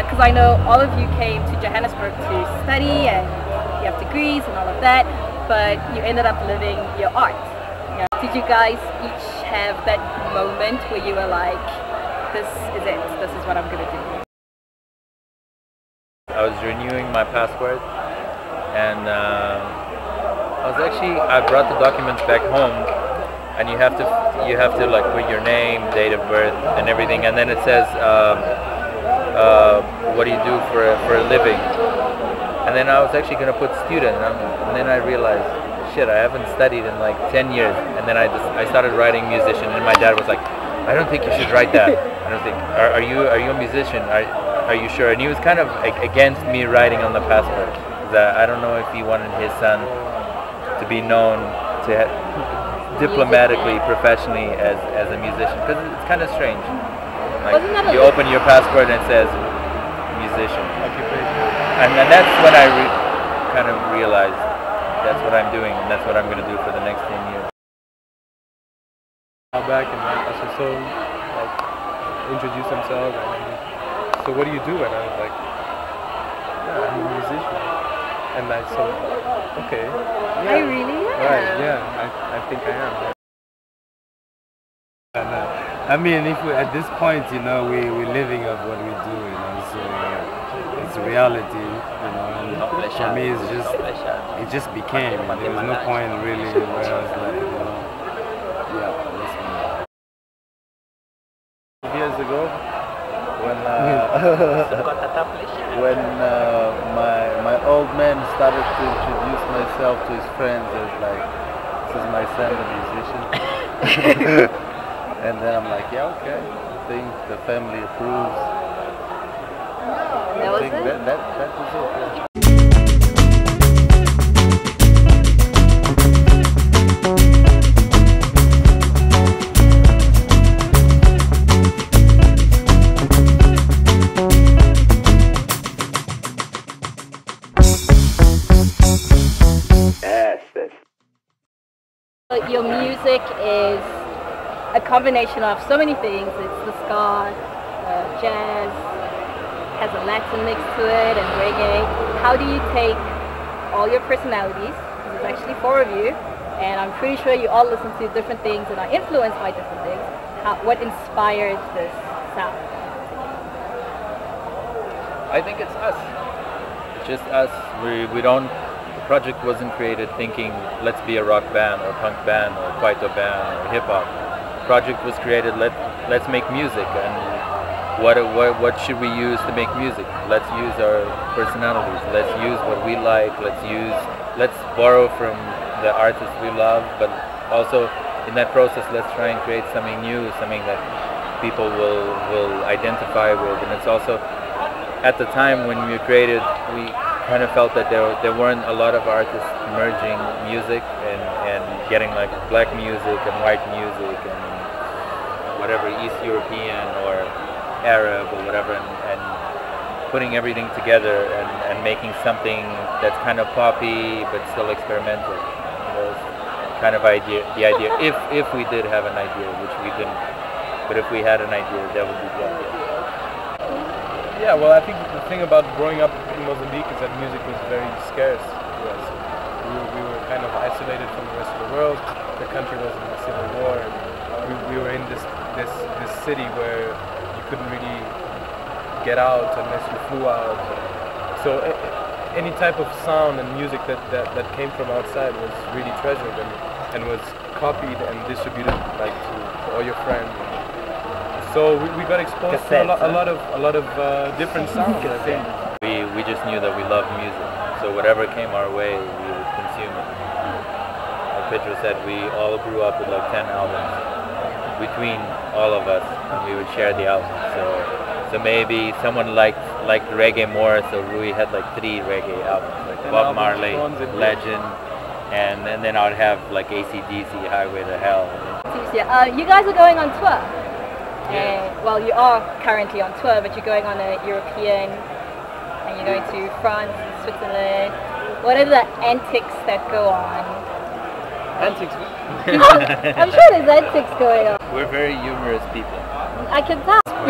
because I know all of you came to Johannesburg to study and you have degrees and all of that, but you ended up living your art. You know, did you guys each have that moment where you were like, this is it, this is what I'm going to do? I was renewing my passport, and I brought the documents back home, and you have to like put your name, date of birth, and everything, and then it says what do you do for a living, and then I was actually going to put student, and then I realized, shit, I haven't studied in like 10 years, and then I started writing musician, and my dad was like, I don't think you should write that. I don't think. Are you a musician? Are you sure? And he was kind of against me writing on the passport. I don't know if he wanted his son to be known diplomatically, professionally as a musician, because it's kind of strange. Like you open your passport and it says musician, and that's when I kind of realized that's what I'm doing, and that's what I'm going to do for the next 10 years. Back and I saw like introduce themselves. And, so what do you do? And I was like, yeah, I'm a musician. And I said, okay. Yeah. I really am. Right, yeah, I think I am. I mean, if we, at this point, you know, we're living of what we do, you know, so it's reality, you know, and for me it just became, there was no point really where I was like, you know, yeah, that's me. Years ago, when my old man started to introduce myself to his friends as like, this is my son, the musician. And then I'm like, yeah, okay. I think the family approves. That was I think it? that was it. Yeah. Your music is a combination of so many things. It's the ska, jazz, has a Latin mix to it, and reggae. How do you take all your personalities, because there's actually 4 of you, and I'm pretty sure you all listen to different things and are influenced by different things. What inspired this sound? I think it's us. Just us. We don't. The project wasn't created thinking, let's be a rock band or punk band or kwaito band or hip hop. The project was created, let's make music, and what should we use to make music? Let's use our personalities. Let's use what we like. Let's borrow from the artists we love, but also in that process, let's try and create something new, something that people will identify with. And it's also, at the time when we created, we kind of felt that there weren't a lot of artists merging music and getting like black music and white music and whatever, East European or Arab or whatever, and putting everything together and making something that's kind of poppy but still experimental. That was kind of the idea. If we did have an idea, which we didn't, but if we had an idea, that would be the idea. Yeah, well, I think the thing about growing up in Mozambique is that music was very scarce to us. We were kind of isolated from the rest of the world. The country was in a civil war, and we were in this city where you couldn't really get out unless you flew out. So any type of sound and music that came from outside was really treasured and was copied and distributed like to all your friends. So we got exposed to a lot of different sounds, I think. We just knew that we loved music, so whatever came our way, we would consume it. Like Pedro said, we all grew up with like 10 albums between all of us, and we would share the albums. So maybe someone liked reggae more, so Rui had like 3 reggae albums, like Bob Marley, Legend, and then I would have like AC/DC, Highway to Hell. You guys are going on tour. Well, you are currently on tour, but you're going on a European, and you're going to France, Switzerland. What are the antics that go on? Antics? I'm sure there's antics going on. We're very humorous people. I can tell. The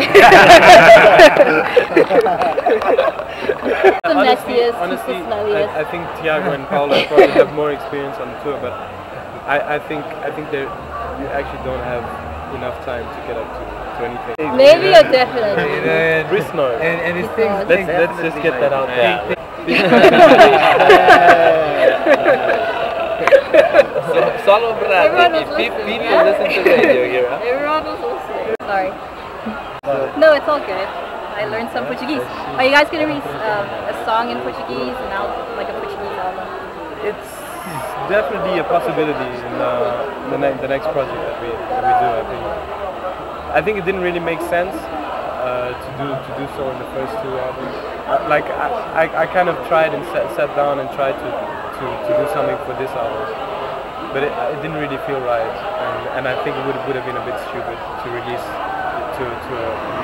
messiest, honestly, the smelliest. I think Thiago and Paula probably have more experience on the tour, but I think you actually don't have enough time to get up to anything. Maybe or definitely. Risnor. And it's things. Let's just get that out there. Solo Brad, people listen to radio here, huh? Everyone was listening. Sorry. No, it's all good. I learned some Portuguese. Are you guys gonna release a song in Portuguese and like a Portuguese album? It's definitely a possibility in the next project that we do. I think it didn't really make sense to do so in the first two albums. I kind of tried and sat down and tried to do something for this album, but it didn't really feel right, and I think it would have been a bit stupid to release to a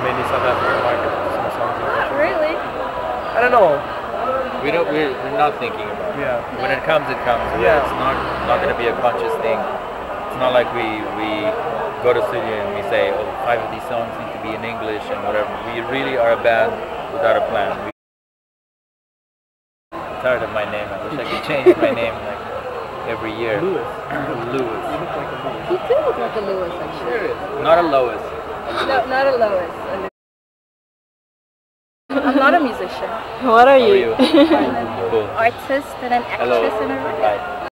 mainly South African market some songs. Really? I don't know. We're not thinking about it. Yeah. When it comes, it comes. Yeah. It's not going to be a conscious thing. It's not like we go to studio and we say, oh, 5 of these songs need to be in English and whatever. We really are a band without a plan. I'm tired of my name. I wish I could change my name like every year. Lewis. Lewis. You look like a Lewis. You do look like a Lewis, actually. Not a Lois. No, not a Lois. I'm not a musician. What are How are you? Cool. Artist and an actress and a writer. Right.